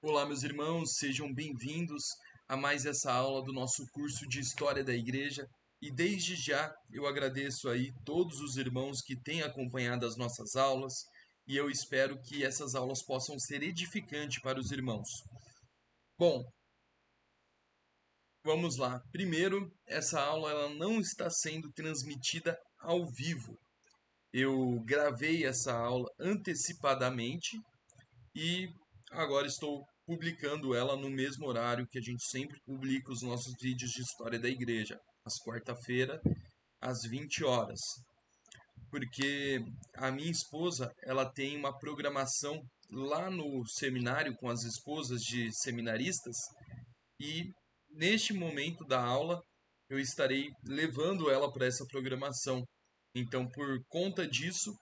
Olá, meus irmãos, sejam bem-vindos a mais essa aula do nosso curso de História da Igreja. E desde já eu agradeço aí todos os irmãos que têm acompanhado as nossas aulas e eu espero que essas aulas possam ser edificantes para os irmãos. Bom, vamos lá. Primeiro, essa aula ela não está sendo transmitida ao vivo. Eu gravei essa aula antecipadamente e agora estou publicando ela no mesmo horário que a gente sempre publica os nossos vídeos de história da igreja, às quarta-feira, às 20 horas. Porque a minha esposa, ela tem uma programação lá no seminário com as esposas de seminaristas e neste momento da aula eu estarei levando ela para essa programação. Então, por conta disso,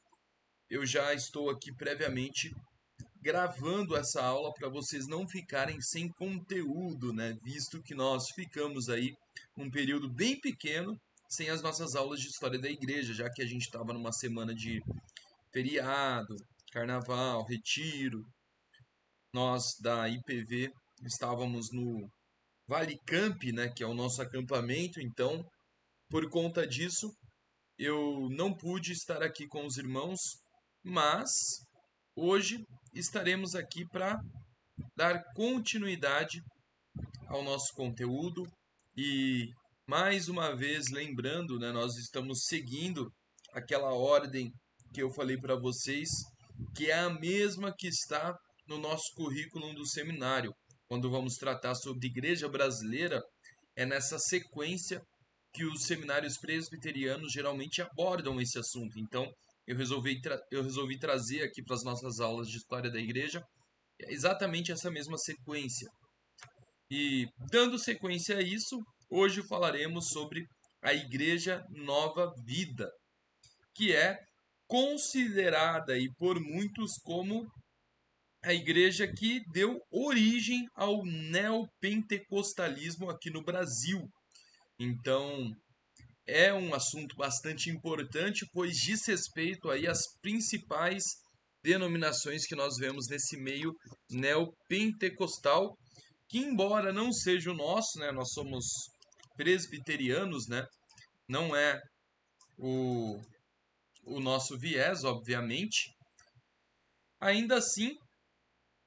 eu já estou aqui previamente gravando essa aula para vocês não ficarem sem conteúdo, né? Visto que nós ficamos aí um período bem pequeno sem as nossas aulas de história da igreja, já que a gente estava numa semana de feriado, carnaval, retiro. Nós da IPV estávamos no Vale Camp, né, que é o nosso acampamento, então, por conta disso, eu não pude estar aqui com os irmãos, mas hoje estaremos aqui para dar continuidade ao nosso conteúdo e mais uma vez lembrando, né, nós estamos seguindo aquela ordem que eu falei para vocês, que é a mesma que está no nosso currículo do seminário. Quando vamos tratar sobre igreja brasileira, é nessa sequência que os seminários presbiterianos geralmente abordam esse assunto. Então, eu resolvi trazer aqui para as nossas aulas de história da igreja exatamente essa mesma sequência. E dando sequência a isso, hoje falaremos sobre a Igreja Nova Vida, que é considerada aí por muitos como a igreja que deu origem ao neopentecostalismo aqui no Brasil. Então, é um assunto bastante importante, pois diz respeito aí às principais denominações que nós vemos nesse meio neopentecostal, que embora não seja o nosso, né, nós somos presbiterianos, né, não é o, o nosso viés, obviamente, ainda assim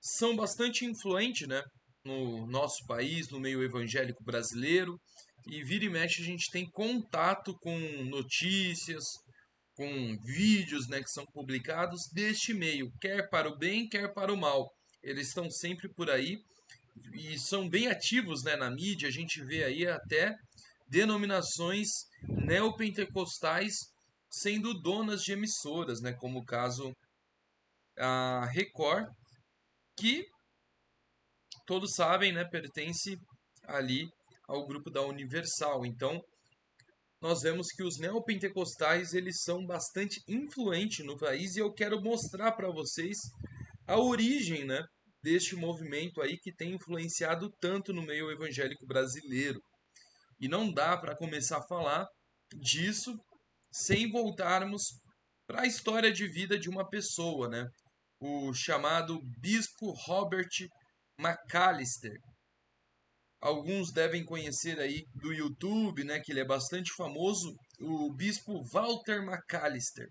são bastante influentes, né, no nosso país, no meio evangélico brasileiro, e vira e mexe a gente tem contato com notícias, com vídeos, né, que são publicados deste meio, quer para o bem, quer para o mal. Eles estão sempre por aí e são bem ativos, né, na mídia. A gente vê aí até denominações neopentecostais sendo donas de emissoras, né, como o caso a Record, que todos sabem, né, pertence ali ao grupo da Universal. Então, nós vemos que os neopentecostais eles são bastante influentes no país e eu quero mostrar para vocês a origem, né, deste movimento aí que tem influenciado tanto no meio evangélico brasileiro. E não dá para começar a falar disso sem voltarmos para a história de vida de uma pessoa, né? O chamado Bispo Robert McAllister. Alguns devem conhecer aí do YouTube, né, que ele é bastante famoso, o Bispo Walter McAllister,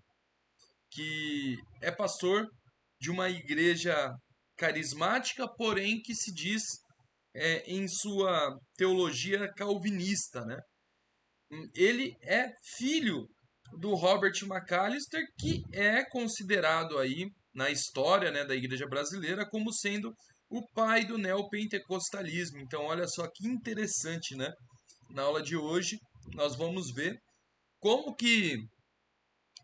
que é pastor de uma igreja carismática, porém que se diz em sua teologia calvinista, né? Ele é filho do Robert McAllister, que é considerado aí na história, né, da igreja brasileira como sendo o pai do neopentecostalismo. Então, olha só que interessante, né? Na aula de hoje, nós vamos ver como que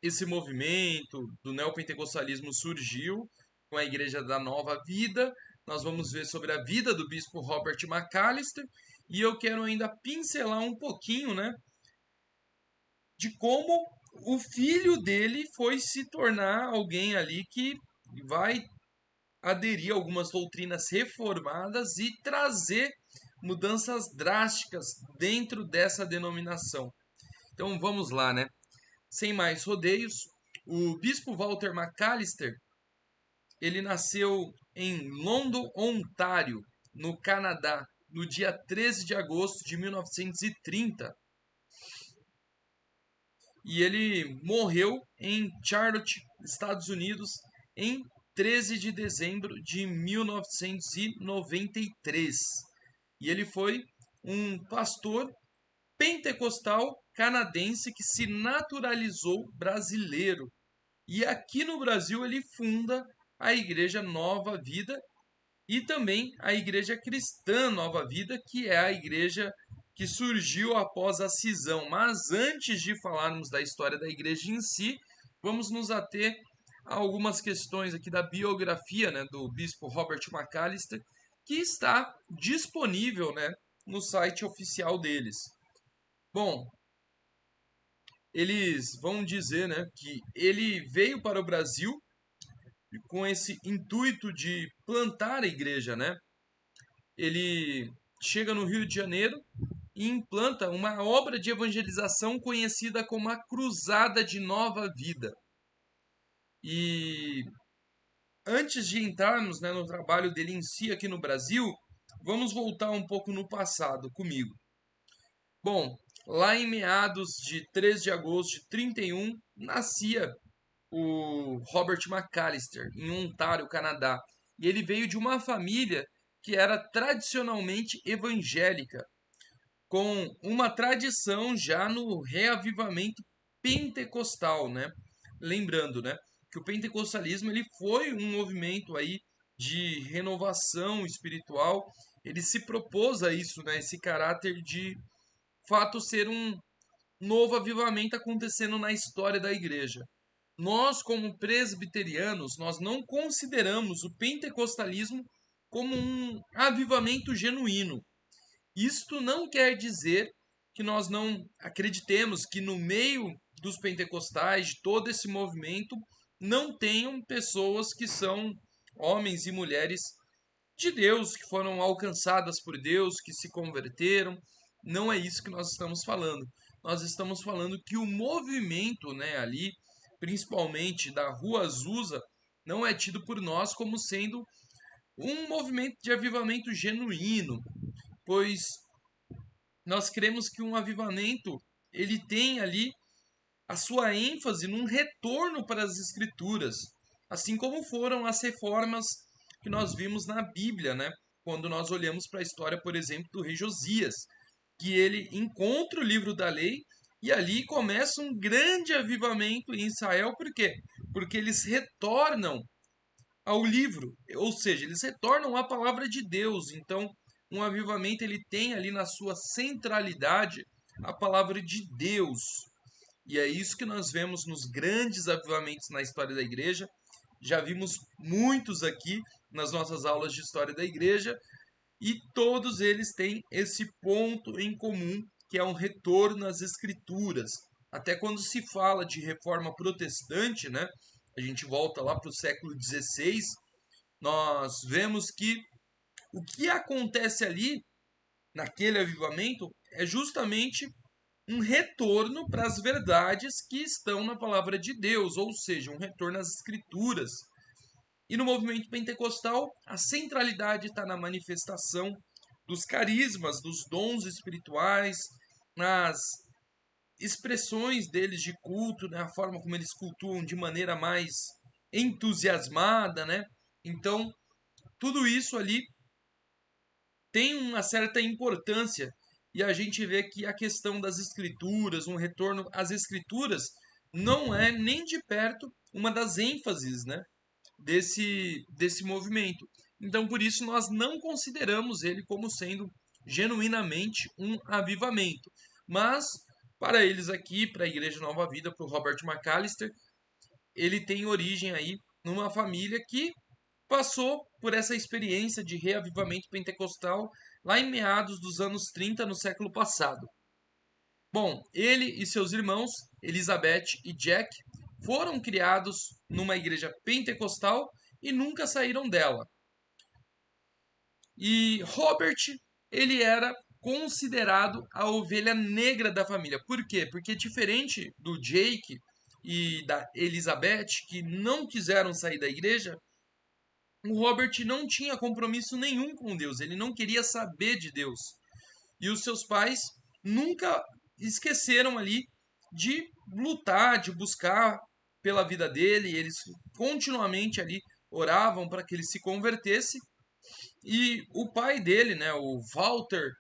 esse movimento do neopentecostalismo surgiu com a Igreja da Nova Vida. Nós vamos ver sobre a vida do bispo Robert McAllister e eu quero ainda pincelar um pouquinho, né, de como o filho dele foi se tornar alguém ali que vai aderir a algumas doutrinas reformadas e trazer mudanças drásticas dentro dessa denominação. Então vamos lá, né? Sem mais rodeios, o bispo Walter McAllister, ele nasceu em London, Ontário, no Canadá, no dia 13 de agosto de 1930. E ele morreu em Charlotte, Estados Unidos, em 13 de dezembro de 1993. E ele foi um pastor pentecostal canadense que se naturalizou brasileiro. E aqui no Brasil ele funda a Igreja Nova Vida e também a Igreja Cristã Nova Vida, que é a igreja que surgiu após a cisão. Mas antes de falarmos da história da igreja em si, vamos nos ater a algumas questões aqui da biografia, né, do bispo Robert McAllister, que está disponível, né, no site oficial deles. Bom, eles vão dizer, né, que ele veio para o Brasil com esse intuito de plantar a igreja, né? Ele chega no Rio de Janeiro e implanta uma obra de evangelização conhecida como a Cruzada de Nova Vida. E antes de entrarmos, né, no trabalho dele em si aqui no Brasil, vamos voltar um pouco no passado comigo. Bom, lá em meados de 3 de agosto de 31, nascia o Robert McAllister, em Ontário, Canadá. E ele veio de uma família que era tradicionalmente evangélica, com uma tradição já no reavivamento pentecostal, né? Lembrando, né, que o pentecostalismo ele foi um movimento aí de renovação espiritual. Ele se propôs a isso, né, esse caráter de fato ser um novo avivamento acontecendo na história da igreja. Nós, como presbiterianos, nós não consideramos o pentecostalismo como um avivamento genuíno. Isto não quer dizer que nós não acreditemos que no meio dos pentecostais, de todo esse movimento, não tenham pessoas que são homens e mulheres de Deus, que foram alcançadas por Deus, que se converteram. Não é isso que nós estamos falando. Nós estamos falando que o movimento, né, ali, principalmente da Rua Azusa, não é tido por nós como sendo um movimento de avivamento genuíno, pois nós cremos que um avivamento ele tem ali a sua ênfase num retorno para as escrituras, assim como foram as reformas que nós vimos na Bíblia, né? Quando nós olhamos para a história, por exemplo, do rei Josias, que ele encontra o livro da lei e ali começa um grande avivamento em Israel, por quê? Porque eles retornam ao livro, ou seja, eles retornam à palavra de Deus. Então, um avivamento ele tem ali na sua centralidade a palavra de Deus. E é isso que nós vemos nos grandes avivamentos na história da igreja. Já vimos muitos aqui nas nossas aulas de história da igreja e todos eles têm esse ponto em comum, que é um retorno às escrituras. Até quando se fala de reforma protestante, né? A gente volta lá para o século XVI, nós vemos que o que acontece ali, naquele avivamento, é justamente um retorno para as verdades que estão na palavra de Deus, ou seja, um retorno às escrituras. E no movimento pentecostal, a centralidade está na manifestação dos carismas, dos dons espirituais, nas expressões deles de culto, né? A forma como eles cultuam de maneira mais entusiasmada, né? Então, tudo isso ali tem uma certa importância e a gente vê que a questão das escrituras, um retorno às escrituras, não é nem de perto uma das ênfases, né, desse movimento. Então, por isso, nós não consideramos ele como sendo genuinamente um avivamento. Mas, para eles aqui, para a Igreja Nova Vida, para o Robert McAllister, ele tem origem aí numa família que passou por essa experiência de reavivamento pentecostal lá em meados dos anos 30 no século passado. Bom, ele e seus irmãos, Elizabeth e Jack, foram criados numa igreja pentecostal e nunca saíram dela. E Robert, ele era considerado a ovelha negra da família. Por quê? Porque diferente do Jake e da Elizabeth, que não quiseram sair da igreja, o Robert não tinha compromisso nenhum com Deus, ele não queria saber de Deus. E os seus pais nunca esqueceram ali de lutar, de buscar pela vida dele, eles continuamente ali oravam para que ele se convertesse. E o pai dele, né, o Walter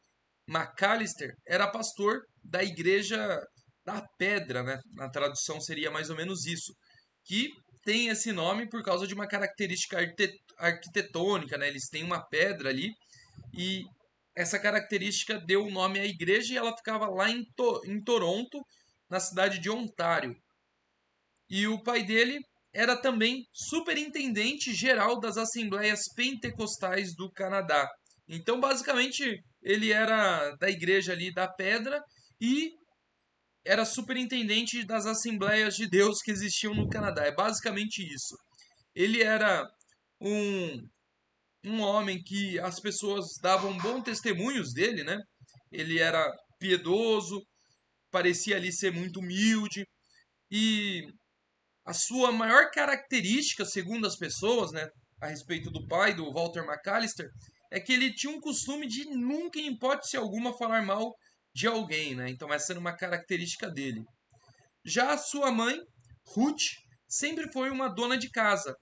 McAllister, era pastor da igreja da Pedra, né? Na tradução seria mais ou menos isso, que tem esse nome por causa de uma característica arquitetônica, né? Eles têm uma pedra ali e essa característica deu o nome à igreja e ela ficava lá em Toronto, na cidade de Ontário. E o pai dele era também superintendente geral das Assembleias Pentecostais do Canadá. Então, basicamente, ele era da igreja ali da Pedra e era superintendente das Assembleias de Deus que existiam no Canadá. É basicamente isso. Ele era um, um homem que as pessoas davam bons testemunhos dele, né? Ele era piedoso, parecia ali ser muito humilde e a sua maior característica, segundo as pessoas, né, a respeito do pai, do Walter McAllister, é que ele tinha um costume de nunca, em hipótese alguma, falar mal de alguém, né? Então essa era uma característica dele. Já a sua mãe, Ruth, sempre foi uma dona de casa.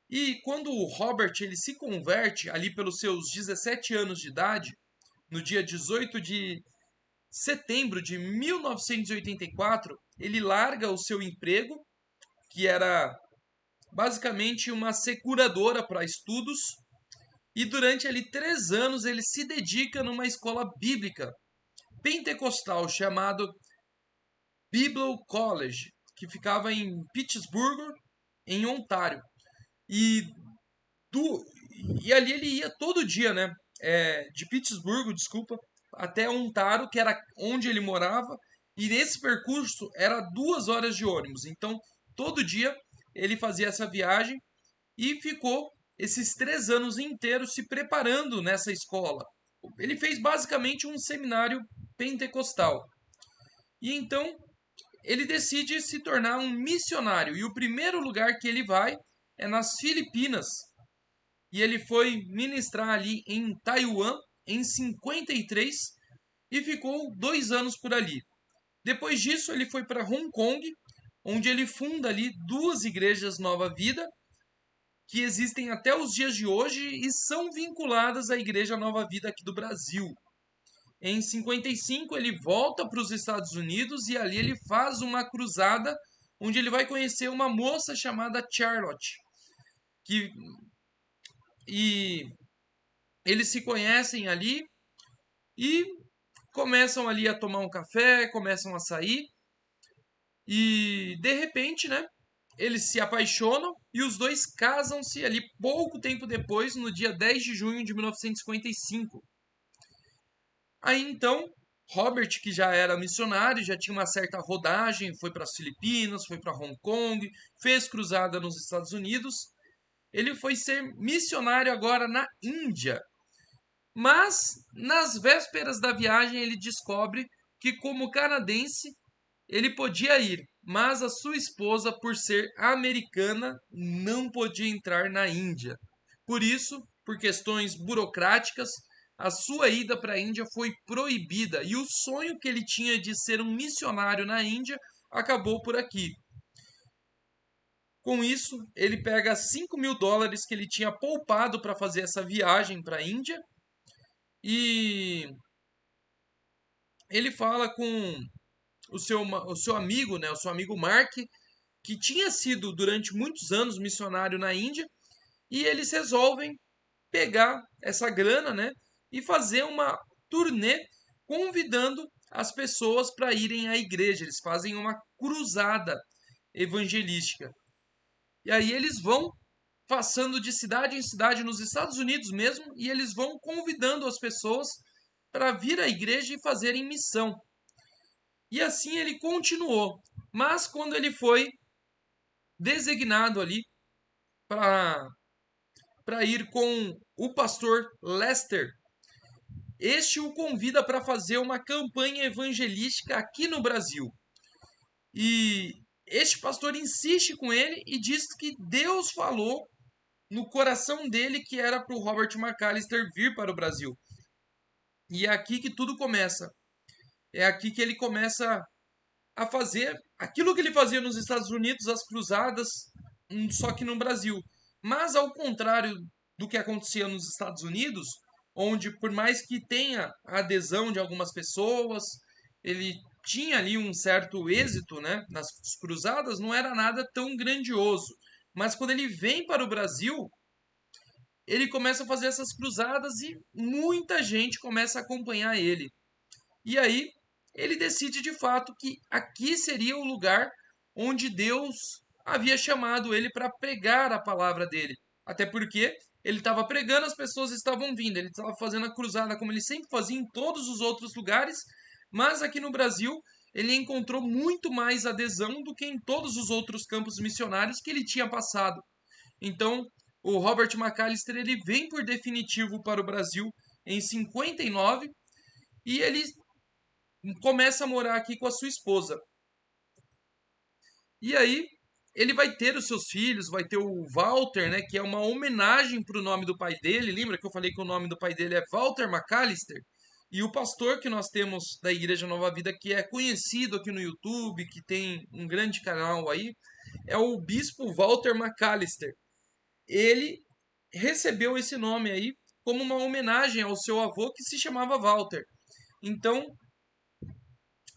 E quando o Robert ele se converte ali pelos seus 17 anos de idade, no dia 18 de setembro de 1984, ele larga o seu emprego, que era basicamente uma seguradora para estudos, e durante ali 3 anos ele se dedica numa escola bíblica pentecostal chamado Bible College, que ficava em Pittsburgh, em Ontário. E, do, e ali ele ia todo dia, né? De Pittsburgh, desculpa, até Ontário, que era onde ele morava. E nesse percurso era 2 horas de ônibus. Então, todo dia ele fazia essa viagem e ficou esses 3 anos inteiros se preparando nessa escola. Ele fez basicamente um seminário pentecostal. E então ele decide se tornar um missionário. E o primeiro lugar que ele vai é nas Filipinas. E ele foi ministrar ali em Taiwan em 53 e ficou 2 anos por ali. Depois disso, ele foi para Hong Kong, onde ele funda ali 2 igrejas Nova Vida, que existem até os dias de hoje e são vinculadas à Igreja Nova Vida aqui do Brasil. Em 55, ele volta para os Estados Unidos e ali ele faz uma cruzada onde ele vai conhecer uma moça chamada Charlotte. Que, e eles se conhecem ali e começam ali a tomar um café, começam a sair. E de repente, né, eles se apaixonam e os dois casam-se ali pouco tempo depois, no dia 10 de junho de 1955. Aí então, Robert, que já era missionário, já tinha uma certa rodagem, foi para as Filipinas, foi para Hong Kong, fez cruzada nos Estados Unidos. Ele foi ser missionário agora na Índia. Mas, nas vésperas da viagem, ele descobre que, como canadense, ele podia ir, mas a sua esposa, por ser americana, não podia entrar na Índia. Por isso, por questões burocráticas, a sua ida para a Índia foi proibida e o sonho que ele tinha de ser um missionário na Índia acabou por aqui. Com isso, ele pega $5.000 que ele tinha poupado para fazer essa viagem para a Índia e ele fala com o seu amigo, né, o seu amigo Mark, que tinha sido durante muitos anos missionário na Índia, e eles resolvem pegar essa grana, né, e fazer uma turnê convidando as pessoas para irem à igreja. Eles fazem uma cruzada evangelística. E aí eles vão passando de cidade em cidade nos Estados Unidos mesmo, e eles vão convidando as pessoas para vir à igreja e fazerem missão. E assim ele continuou. Mas quando ele foi designado ali para ir com o pastor Lester, este o convida para fazer uma campanha evangelística aqui no Brasil. E este pastor insiste com ele e diz que Deus falou no coração dele que era para o Robert McAllister vir para o Brasil. E é aqui que tudo começa. É aqui que ele começa a fazer aquilo que ele fazia nos Estados Unidos, as cruzadas, só que no Brasil. Mas ao contrário do que acontecia nos Estados Unidos, onde por mais que tenha a adesão de algumas pessoas, ele tinha ali um certo êxito, né, nas cruzadas, não era nada tão grandioso. Mas quando ele vem para o Brasil, ele começa a fazer essas cruzadas e muita gente começa a acompanhar ele. E aí ele decide de fato que aqui seria o lugar onde Deus havia chamado ele para pregar a palavra dele. Até porque ele estava pregando, as pessoas estavam vindo, ele estava fazendo a cruzada como ele sempre fazia em todos os outros lugares, mas aqui no Brasil ele encontrou muito mais adesão do que em todos os outros campos missionários que ele tinha passado. Então, o Robert McAllister ele vem por definitivo para o Brasil em 59 e ele começa a morar aqui com a sua esposa. E aí ele vai ter os seus filhos, vai ter o Walter, né, que é uma homenagem para o nome do pai dele. Lembra que eu falei que o nome do pai dele é Walter McAllister? E o pastor que nós temos da Igreja Nova Vida, que é conhecido aqui no YouTube, que tem um grande canal aí, é o bispo Walter McAllister. Ele recebeu esse nome aí como uma homenagem ao seu avô que se chamava Walter. Então,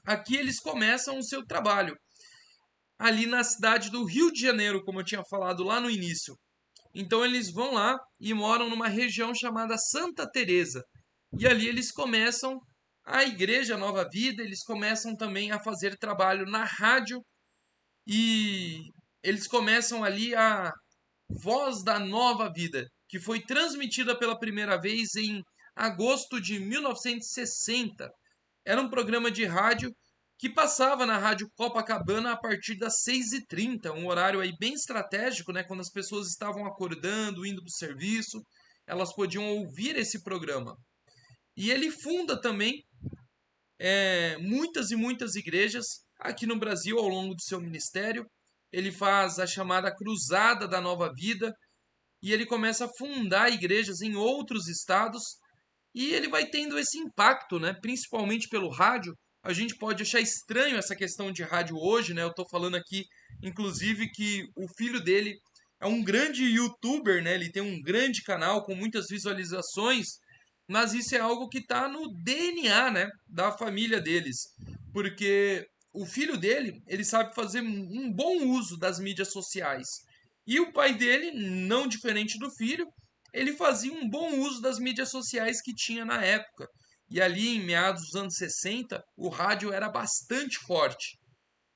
aqui eles começam o seu trabalho, ali na cidade do Rio de Janeiro, como eu tinha falado lá no início. Então eles vão lá e moram numa região chamada Santa Teresa. E ali eles começam a Igreja Nova Vida, eles começam também a fazer trabalho na rádio e eles começam ali a Voz da Nova Vida, que foi transmitida pela primeira vez em agosto de 1960. Era um programa de rádio que passava na Rádio Copacabana a partir das 6h30, um horário aí bem estratégico, né? Quando as pessoas estavam acordando, indo para o serviço, elas podiam ouvir esse programa. E ele funda também muitas e muitas igrejas aqui no Brasil ao longo do seu ministério. Ele faz a chamada Cruzada da Nova Vida e ele começa a fundar igrejas em outros estados e ele vai tendo esse impacto, né? Principalmente pelo rádio. A gente pode achar estranho essa questão de rádio hoje, né? Eu estou falando aqui, inclusive, que o filho dele é um grande youtuber, né? Ele tem um grande canal com muitas visualizações, mas isso é algo que está no DNA, né? Da família deles. Porque o filho dele, ele sabe fazer um bom uso das mídias sociais. E o pai dele, não diferente do filho, ele fazia um bom uso das mídias sociais que tinha na época. E ali em meados dos anos 60, o rádio era bastante forte.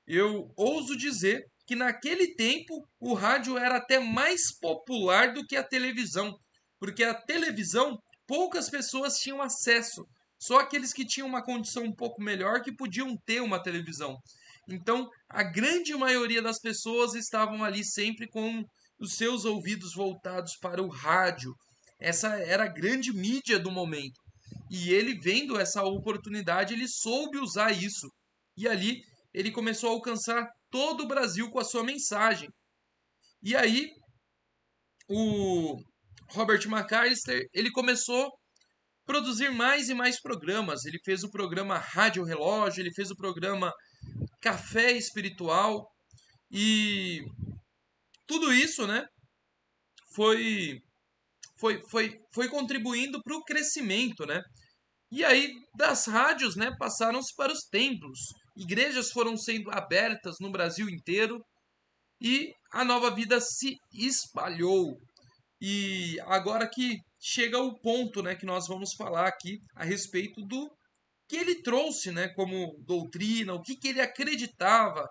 Eu ouso dizer que naquele tempo o rádio era até mais popular do que a televisão, porque a televisão poucas pessoas tinham acesso, só aqueles que tinham uma condição um pouco melhor que podiam ter uma televisão. Então, a grande maioria das pessoas estavam ali sempre com os seus ouvidos voltados para o rádio. Essa era a grande mídia do momento. E ele, vendo essa oportunidade, ele soube usar isso. E ali ele começou a alcançar todo o Brasil com a sua mensagem. E aí o Robert McAllister, ele começou a produzir mais e mais programas. Ele fez o programa Rádio Relógio, ele fez o programa Café Espiritual e tudo isso, né, foi foi contribuindo para o crescimento, né? E aí das rádios, né, passaram-se para os templos. Igrejas foram sendo abertas no Brasil inteiro e a nova vida se espalhou. E agora que chega o ponto, né, que nós vamos falar aqui a respeito do que ele trouxe, né, como doutrina, o que, que ele acreditava,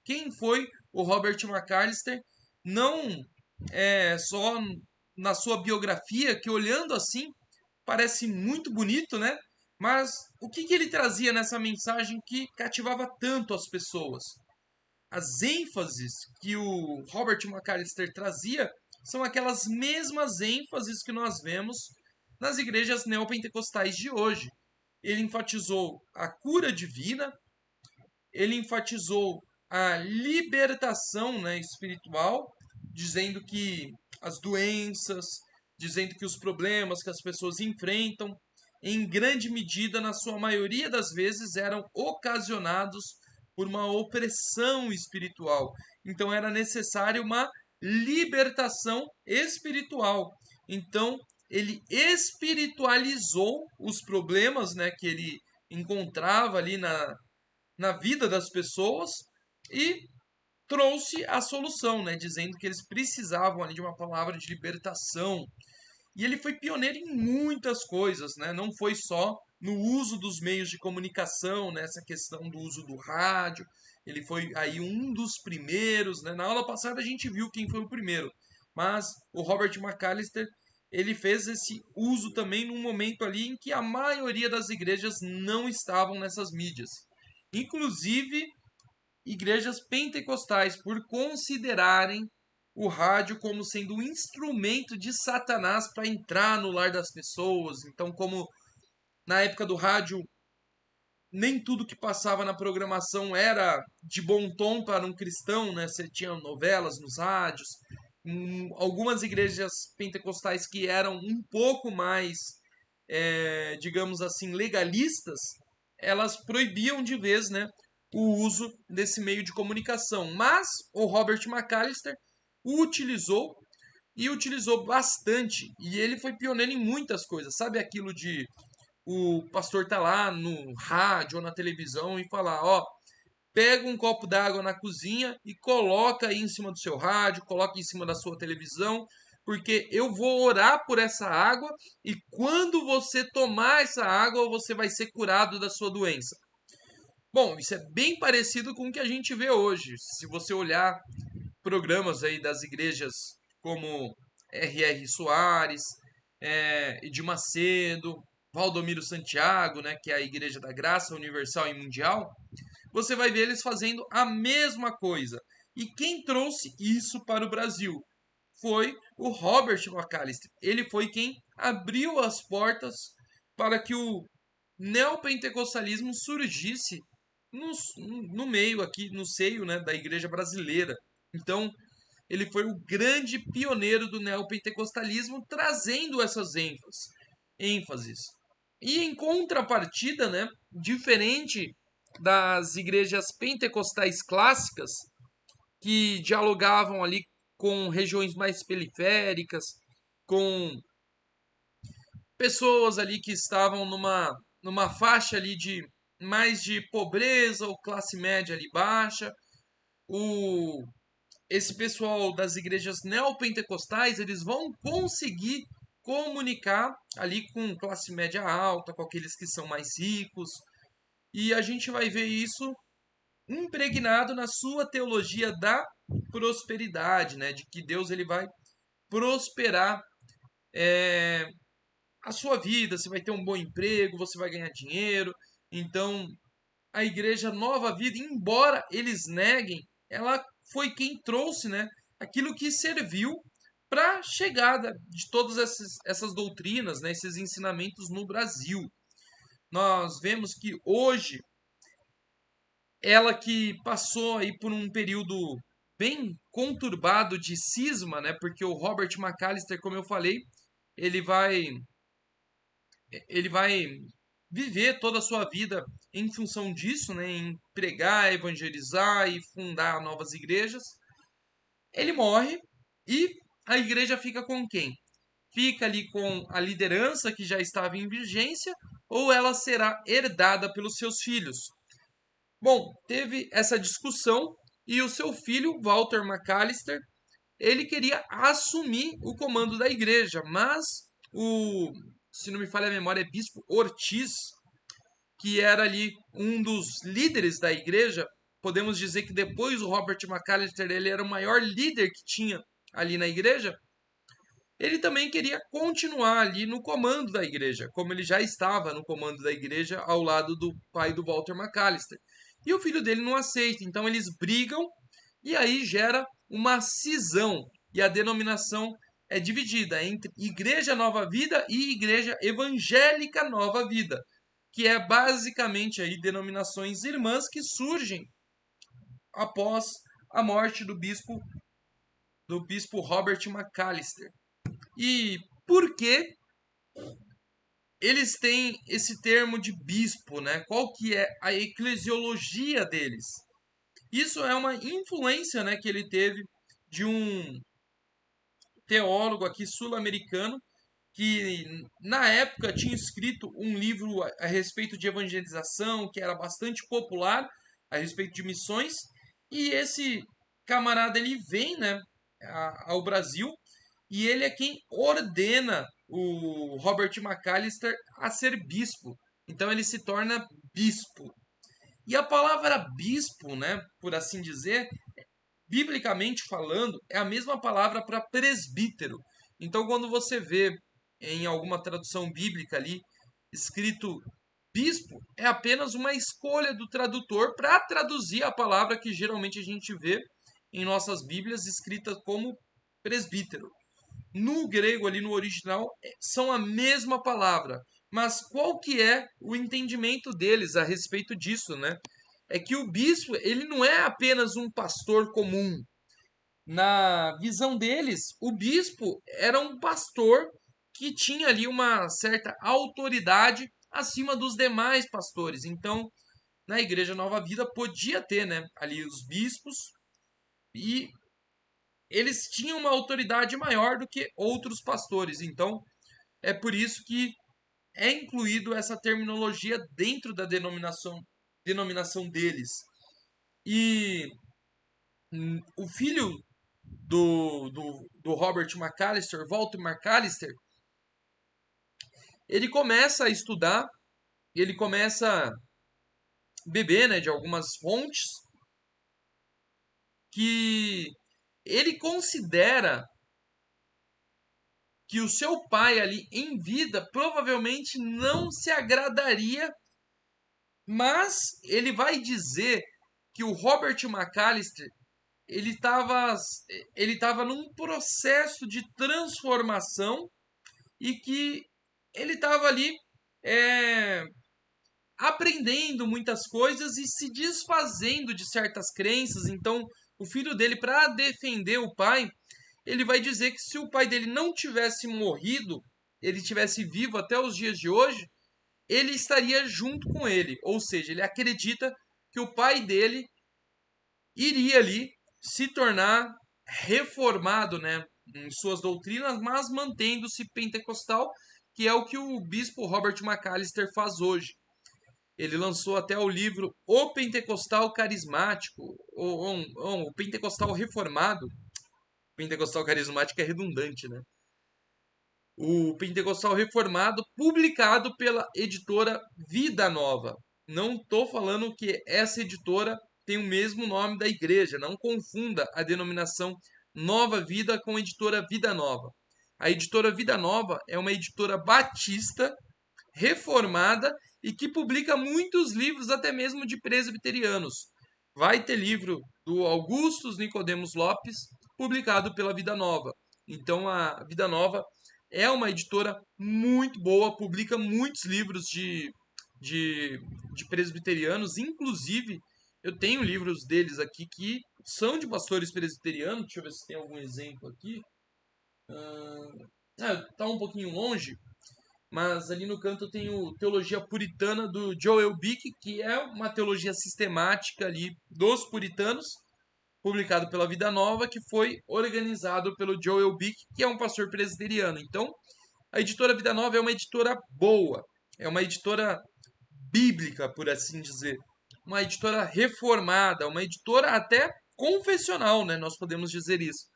quem foi o Robert McAllister, não só na sua biografia, que olhando assim parece muito bonito, né? Mas o que, que ele trazia nessa mensagem que cativava tanto as pessoas? As ênfases que o Robert McAllister trazia são aquelas mesmas ênfases que nós vemos nas igrejas neopentecostais de hoje. Ele enfatizou a cura divina, ele enfatizou a libertação, né, espiritual, dizendo que as doenças, dizendo que os problemas que as pessoas enfrentam, em grande medida, na sua maioria das vezes, eram ocasionados por uma opressão espiritual. Então era necessário uma libertação espiritual. Então ele espiritualizou os problemas, né, que ele encontrava ali na vida das pessoas e trouxe a solução, né, dizendo que eles precisavam ali de uma palavra de libertação. E ele foi pioneiro em muitas coisas, né? Não foi só no uso dos meios de comunicação, nessa questão do uso do rádio. Ele foi aí um dos primeiros, né? Na aula passada a gente viu quem foi o primeiro, mas o Robert McAllister, ele fez esse uso também num momento ali em que a maioria das igrejas não estavam nessas mídias. Inclusive igrejas pentecostais, por considerarem o rádio como sendo um instrumento de Satanás para entrar no lar das pessoas. Então, como na época do rádio, nem tudo que passava na programação era de bom tom para um cristão, né? Você tinha novelas nos rádios, algumas igrejas pentecostais que eram um pouco mais, digamos assim, legalistas, elas proibiam de vez, né, o uso desse meio de comunicação. Mas o Robert McAllister o utilizou e utilizou bastante. E ele foi pioneiro em muitas coisas. Sabe aquilo de o pastor tá lá no rádio ou na televisão e falar, ó, pega um copo d'água na cozinha e coloca aí em cima do seu rádio, coloca em cima da sua televisão, porque eu vou orar por essa água e quando você tomar essa água, você vai ser curado da sua doença. Bom, isso é bem parecido com o que a gente vê hoje. Se você olhar programas aí das igrejas como R.R. Soares, Edir Macedo, Valdomiro Santiago, né, que é a Igreja da Graça Universal e Mundial, você vai ver eles fazendo a mesma coisa. E quem trouxe isso para o Brasil foi o Robert McAllister. Ele foi quem abriu as portas para que o neopentecostalismo surgisse no, no meio aqui, no seio, né, da igreja brasileira. Então, ele foi o grande pioneiro do neopentecostalismo, trazendo essas ênfases. E em contrapartida, né, diferente das igrejas pentecostais clássicas, que dialogavam ali com regiões mais periféricas, com pessoas ali que estavam numa faixa ali de mais de pobreza ou classe média ali baixa. Esse pessoal das igrejas neopentecostais, eles vão conseguir comunicar ali com classe média alta, com aqueles que são mais ricos. E a gente vai ver isso impregnado na sua teologia da prosperidade, né? De que Deus ele vai prosperar a sua vida, você vai ter um bom emprego, você vai ganhar dinheiro. Então, a igreja Nova Vida, embora eles neguem, ela foi quem trouxe, né, aquilo que serviu para a chegada de todas essas doutrinas, né, esses ensinamentos no Brasil. Nós vemos que hoje, ela que passou aí por um período bem conturbado de cisma, né, porque o Robert McAllister, como eu falei, ele vai ele vai viver toda a sua vida em função disso, né, em pregar, evangelizar e fundar novas igrejas. Ele morre e a igreja fica com quem? Fica ali com a liderança que já estava em vigência ou ela será herdada pelos seus filhos? Bom, teve essa discussão e o seu filho, Walter McAllister, ele queria assumir o comando da igreja, mas se não me falha a memória, é Bispo Ortiz, que era ali um dos líderes da igreja. Podemos dizer que depois o Robert McAllister ele era o maior líder que tinha ali na igreja. Ele também queria continuar ali no comando da igreja, como ele já estava no comando da igreja ao lado do pai do Walter McAllister. E o filho dele não aceita, então eles brigam e aí gera uma cisão e a denominação é dividida entre Igreja Nova Vida e Igreja Evangélica Nova Vida, que é basicamente aí denominações irmãs que surgem após a morte do bispo Robert McAllister. E por que eles têm esse termo de bispo, né? Qual que é a eclesiologia deles? Isso é uma influência, né, que ele teve de um teólogo aqui sul-americano que na época tinha escrito um livro a respeito de evangelização, que era bastante popular, a respeito de missões, e esse camarada ele vem, né, ao Brasil, e ele é quem ordena o Robert McAllister a ser bispo. Então ele se torna bispo. E a palavra bispo, né, por assim dizer, biblicamente falando, é a mesma palavra para presbítero. Então, quando você vê em alguma tradução bíblica ali escrito bispo, é apenas uma escolha do tradutor para traduzir a palavra que geralmente a gente vê em nossas Bíblias escrita como presbítero. No grego ali no original são a mesma palavra, mas qual que é o entendimento deles a respeito disso, né? É que o bispo, ele não é apenas um pastor comum. Na visão deles, o bispo era um pastor que tinha ali uma certa autoridade acima dos demais pastores. Então, na Igreja Nova Vida podia ter, né, ali os bispos e eles tinham uma autoridade maior do que outros pastores. Então, é por isso que é incluído essa terminologia dentro da denominação deles. E o filho do Robert McAllister, Walter McAllister, ele começa a estudar, ele começa a beber, né, de algumas fontes que ele considera que o seu pai ali em vida provavelmente não se agradaria, mas ele vai dizer que o Robert McAllister ele estava num processo de transformação e que ele estava ali é, aprendendo muitas coisas e se desfazendo de certas crenças. Então, o filho dele, para defender o pai, ele vai dizer que se o pai dele não tivesse morrido, ele tivesse vivo até os dias de hoje, ele estaria junto com ele. Ou seja, ele acredita que o pai dele iria ali se tornar reformado, né, em suas doutrinas, mas mantendo-se pentecostal, que é o que o bispo Robert McAllister faz hoje. Ele lançou até o livro O Pentecostal Carismático, ou O Pentecostal Reformado. Pentecostal Carismático é redundante, né? O Pentecostal Reformado, publicado pela editora Vida Nova. Não estou falando que essa editora tem o mesmo nome da igreja, não confunda a denominação Nova Vida com a editora Vida Nova. A editora Vida Nova é uma editora batista, reformada e que publica muitos livros, até mesmo de presbiterianos. Vai ter livro do Augustus Nicodemos Lopes, publicado pela Vida Nova. Então a Vida Nova é uma editora muito boa, publica muitos livros de, de presbiterianos, inclusive eu tenho livros deles aqui que são de pastores presbiterianos. Deixa eu ver se tem algum exemplo aqui. Tá um pouquinho longe, mas ali no canto tem o Teologia Puritana do Joel Bick, que é uma teologia sistemática ali dos puritanos, publicado pela Vida Nova, que foi organizado pelo Joel Bick, que é um pastor presbiteriano. Então, a editora Vida Nova é uma editora boa, é uma editora bíblica, por assim dizer, uma editora reformada, uma editora até confessional, né? Nós podemos dizer isso.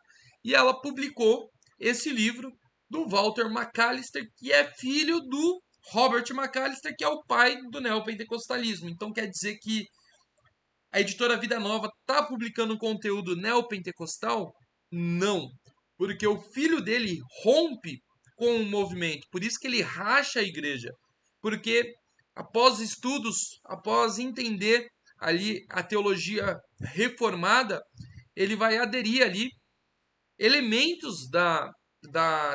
E ela publicou esse livro do Walter McAllister, que é filho do Robert McAllister, que é o pai do neopentecostalismo. Então quer dizer que a editora Vida Nova está publicando conteúdo neopentecostal? Não, porque o filho dele rompe com o movimento, por isso que ele racha a igreja, porque após estudos, após entender ali a teologia reformada, ele vai aderir ali elementos da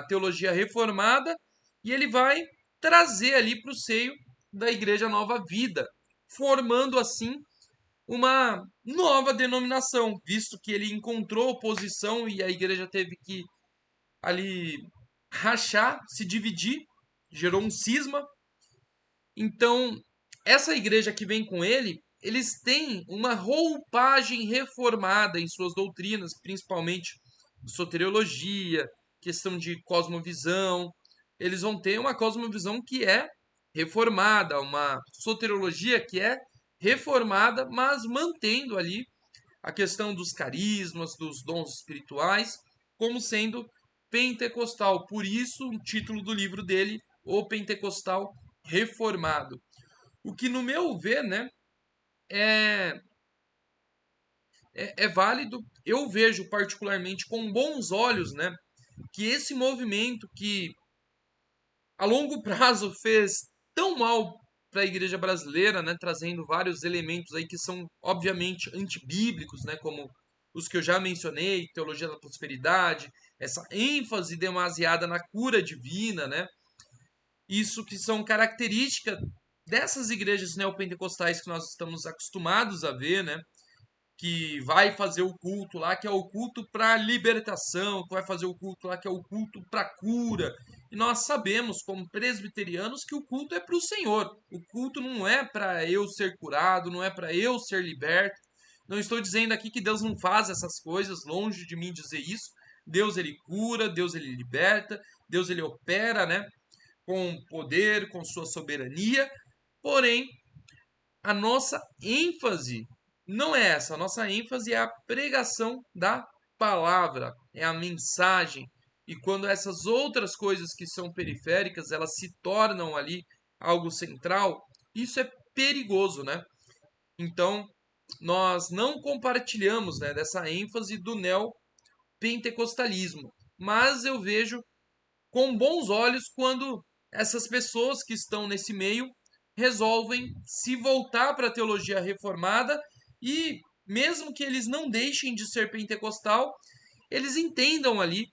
teologia reformada e ele vai trazer ali para o seio da Igreja Nova Vida, formando assim uma nova denominação, visto que ele encontrou oposição e a igreja teve que ali rachar, se dividir, gerou um cisma. Então, essa igreja que vem com ele, eles têm uma roupagem reformada em suas doutrinas, principalmente soteriologia, questão de cosmovisão. Eles vão ter uma cosmovisão que é reformada, uma soteriologia que é reformada, mas mantendo ali a questão dos carismas, dos dons espirituais, como sendo pentecostal. Por isso, o título do livro dele, O Pentecostal Reformado. O que, no meu ver, né, é, é válido. Eu vejo particularmente com bons olhos, né, que esse movimento que a longo prazo fez tão mal para a igreja brasileira, né, trazendo vários elementos aí que são obviamente antibíblicos, né, como os que eu já mencionei, teologia da prosperidade, essa ênfase demasiada na cura divina, né? Isso que são características dessas igrejas neopentecostais que nós estamos acostumados a ver, né? Que vai fazer o culto lá, que é o culto para libertação, que vai fazer o culto lá, que é o culto para cura. E nós sabemos, como presbiterianos, que o culto é para o Senhor. O culto não é para eu ser curado, não é para eu ser liberto. Não estou dizendo aqui que Deus não faz essas coisas, longe de mim dizer isso. Deus ele cura, Deus ele liberta, Deus ele opera, né, com poder, com sua soberania. Porém, a nossa ênfase não é essa. A nossa ênfase é a pregação da palavra, é a mensagem. E quando essas outras coisas que são periféricas, elas se tornam ali algo central, isso é perigoso, né? Então, nós não compartilhamos, né, dessa ênfase do neopentecostalismo. Mas eu vejo com bons olhos quando essas pessoas que estão nesse meio resolvem se voltar para a teologia reformada e, mesmo que eles não deixem de ser pentecostal, eles entendam ali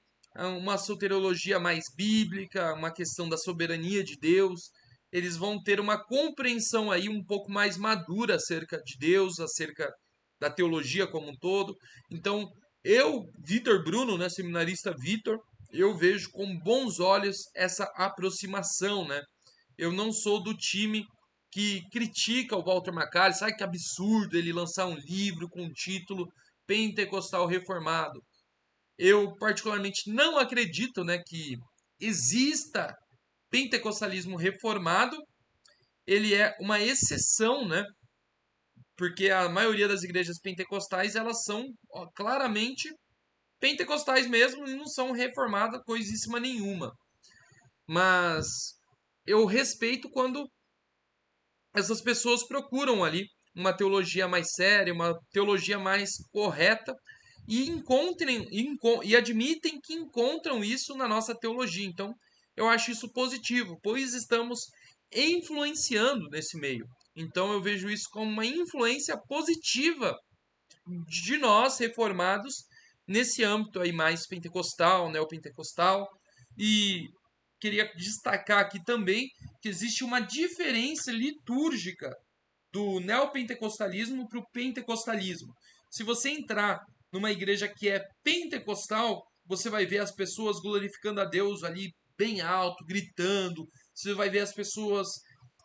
uma soteriologia mais bíblica, uma questão da soberania de Deus. Eles vão ter uma compreensão aí um pouco mais madura acerca de Deus, acerca da teologia como um todo. Então, eu, Vitor Bruno, né, seminarista Vitor, eu vejo com bons olhos essa aproximação, né? Eu não sou do time que critica o Walter Macalli, sabe que absurdo ele lançar um livro com o título Pentecostal Reformado. Eu particularmente não acredito, né, que exista pentecostalismo reformado. Ele é uma exceção, né? Porque a maioria das igrejas pentecostais elas são claramente pentecostais mesmo e não são reformadas coisíssima nenhuma. Mas eu respeito quando essas pessoas procuram ali uma teologia mais séria, uma teologia mais correta e e admitem que encontram isso na nossa teologia. Então, eu acho isso positivo, pois estamos influenciando nesse meio. Então, eu vejo isso como uma influência positiva de nós reformados nesse âmbito aí mais pentecostal, neopentecostal. E queria destacar aqui também que existe uma diferença litúrgica do neopentecostalismo para o pentecostalismo. Se você entrar numa igreja que é pentecostal, você vai ver as pessoas glorificando a Deus ali bem alto, gritando. Você vai ver as pessoas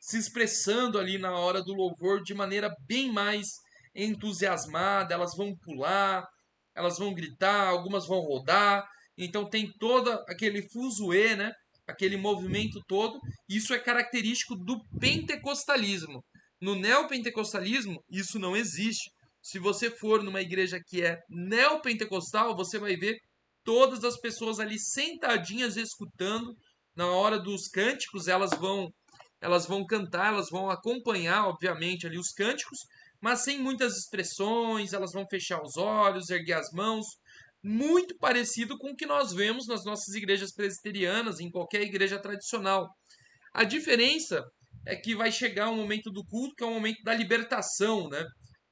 se expressando ali na hora do louvor de maneira bem mais entusiasmada. Elas vão pular, elas vão gritar, algumas vão rodar. Então tem todo aquele fuzuê, né? Aquele movimento todo. Isso é característico do pentecostalismo. No neopentecostalismo, isso não existe. Se você for numa igreja que é neopentecostal, você vai ver todas as pessoas ali sentadinhas escutando. Na hora dos cânticos, elas vão cantar, elas vão acompanhar, obviamente, ali os cânticos, mas sem muitas expressões, elas vão fechar os olhos, erguer as mãos, muito parecido com o que nós vemos nas nossas igrejas presbiterianas, em qualquer igreja tradicional. A diferença é que vai chegar um momento do culto que é o momento da libertação, né?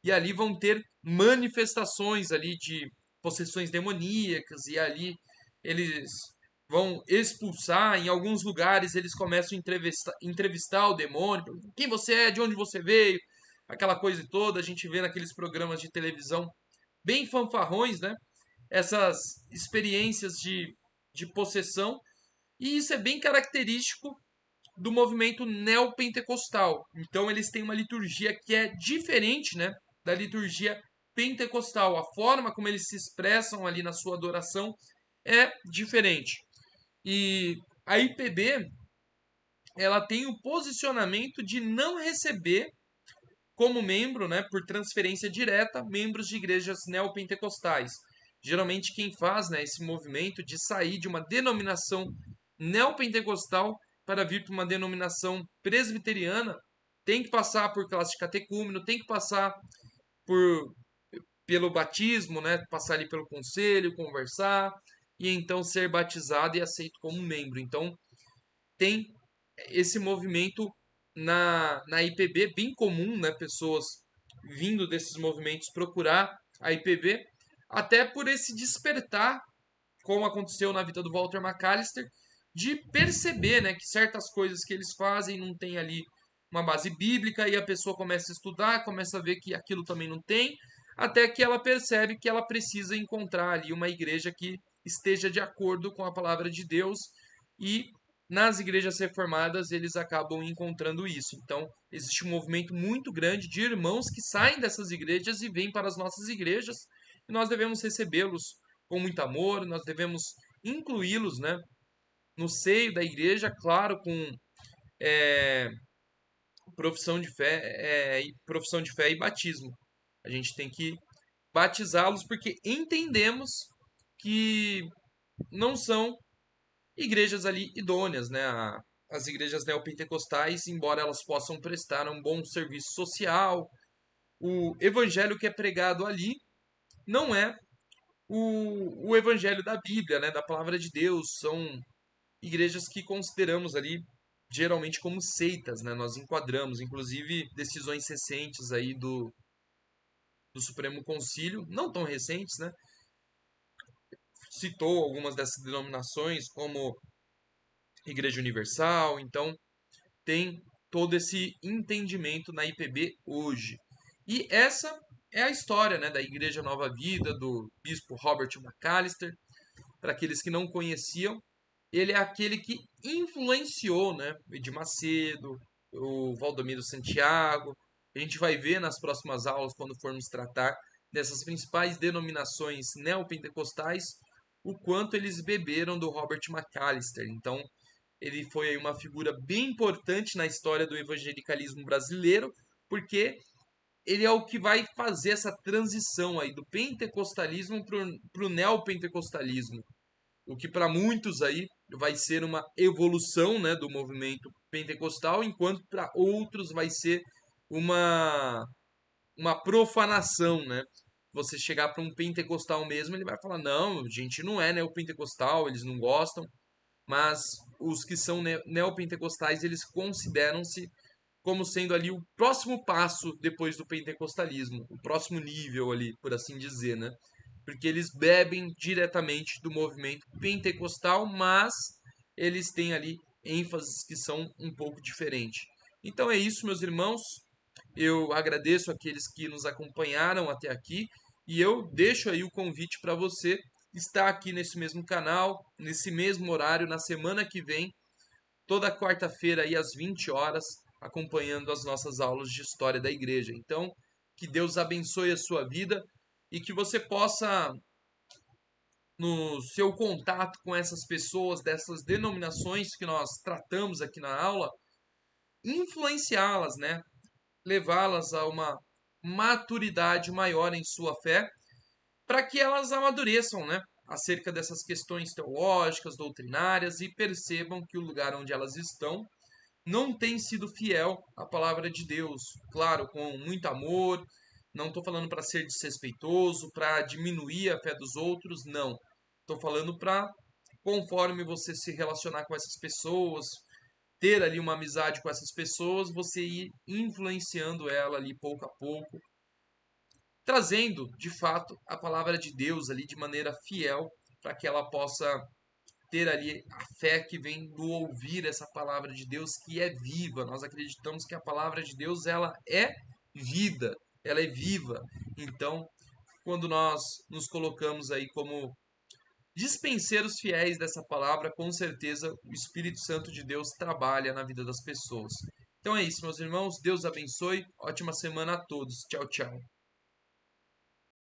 E ali vão ter manifestações ali de possessões demoníacas e ali eles vão expulsar, em alguns lugares eles começam a entrevistar o demônio, quem você é, de onde você veio. aquela coisa toda, a gente vê naqueles programas de televisão bem fanfarrões, né? Essas experiências de possessão, e isso é bem característico do movimento neopentecostal. Então eles têm uma liturgia que é diferente, né, da liturgia pentecostal. A forma como eles se expressam ali na sua adoração é diferente. E a IPB, ela tem o posicionamento de não receber como membro, né, por transferência direta, membros de igrejas neopentecostais. Geralmente quem faz, né, esse movimento de sair de uma denominação neopentecostal para vir para uma denominação presbiteriana tem que passar por classe de catecúmeno, tem que passar por pelo batismo, né, passar ali pelo conselho, conversar e então ser batizado e aceito como membro. Então tem esse movimento na IPB, bem comum, né? Pessoas vindo desses movimentos procurar a IPB, até por esse despertar, como aconteceu na vida do Walter McAllister, de perceber, né, que certas coisas que eles fazem não tem ali uma base bíblica e a pessoa começa a estudar, começa a ver que aquilo também não tem, até que ela percebe que ela precisa encontrar ali uma igreja que esteja de acordo com a palavra de Deus e nas igrejas reformadas eles acabam encontrando isso. Então, existe um movimento muito grande de irmãos que saem dessas igrejas e vêm para as nossas igrejas, e nós devemos recebê-los com muito amor, nós devemos incluí-los, né, no seio da igreja, claro, com é, profissão de fé e batismo. A gente tem que batizá-los porque entendemos que não são igrejas ali idôneas, né? As igrejas neopentecostais, embora elas possam prestar um bom serviço social, o evangelho que é pregado ali não é o evangelho da Bíblia, né? Da palavra de Deus. São igrejas que consideramos ali geralmente como seitas, né? Nós enquadramos, inclusive decisões recentes aí do Supremo Concílio, não tão recentes, né? Citou algumas dessas denominações como Igreja Universal, então tem todo esse entendimento na IPB hoje. E essa é a história, né, da Igreja Nova Vida, do bispo Robert McAllister. Para aqueles que não conheciam, ele é aquele que influenciou, né, o Edir Macedo, o Valdomiro Santiago. A gente vai ver nas próximas aulas, quando formos tratar dessas principais denominações neopentecostais, o quanto eles beberam do Robert McAllister. Então, ele foi uma figura bem importante na história do evangelicalismo brasileiro, porque ele é o que vai fazer essa transição aí do pentecostalismo para o neopentecostalismo, o que para muitos aí vai ser uma evolução, né, do movimento pentecostal, enquanto para outros vai ser uma uma profanação, né? Você chegar para um pentecostal mesmo, ele vai falar: não, a gente não é neopentecostal, eles não gostam, mas os que são neopentecostais, eles consideram-se como sendo ali o próximo passo depois do pentecostalismo, o próximo nível ali, por assim dizer, né? Porque eles bebem diretamente do movimento pentecostal, mas eles têm ali ênfases que são um pouco diferentes. Então é isso, meus irmãos. Eu agradeço aqueles que nos acompanharam até aqui e eu deixo aí o convite para você estar aqui nesse mesmo canal, nesse mesmo horário, na semana que vem, toda quarta-feira aí às 20 horas, acompanhando as nossas aulas de história da igreja. Então, que Deus abençoe a sua vida e que você possa, no seu contato com essas pessoas, dessas denominações que nós tratamos aqui na aula, influenciá-las, né? Levá-las a uma maturidade maior em sua fé, para que elas amadureçam, né? Acerca dessas questões teológicas, doutrinárias e percebam que o lugar onde elas estão não tem sido fiel à palavra de Deus. Claro, com muito amor, não estou falando para ser desrespeitoso, para diminuir a fé dos outros, não. Estou falando para, conforme você se relacionar com essas pessoas, ter ali uma amizade com essas pessoas, você ir influenciando ela ali pouco a pouco, trazendo de fato a palavra de Deus ali de maneira fiel, para que ela possa ter ali a fé que vem do ouvir essa palavra de Deus que é viva. Nós acreditamos que a palavra de Deus ela é vida, ela é viva. Então, quando nós nos colocamos aí como dispenseiros fiéis dessa palavra, com certeza o Espírito Santo de Deus trabalha na vida das pessoas. Então é isso, meus irmãos. Deus abençoe. Ótima semana a todos. Tchau, tchau.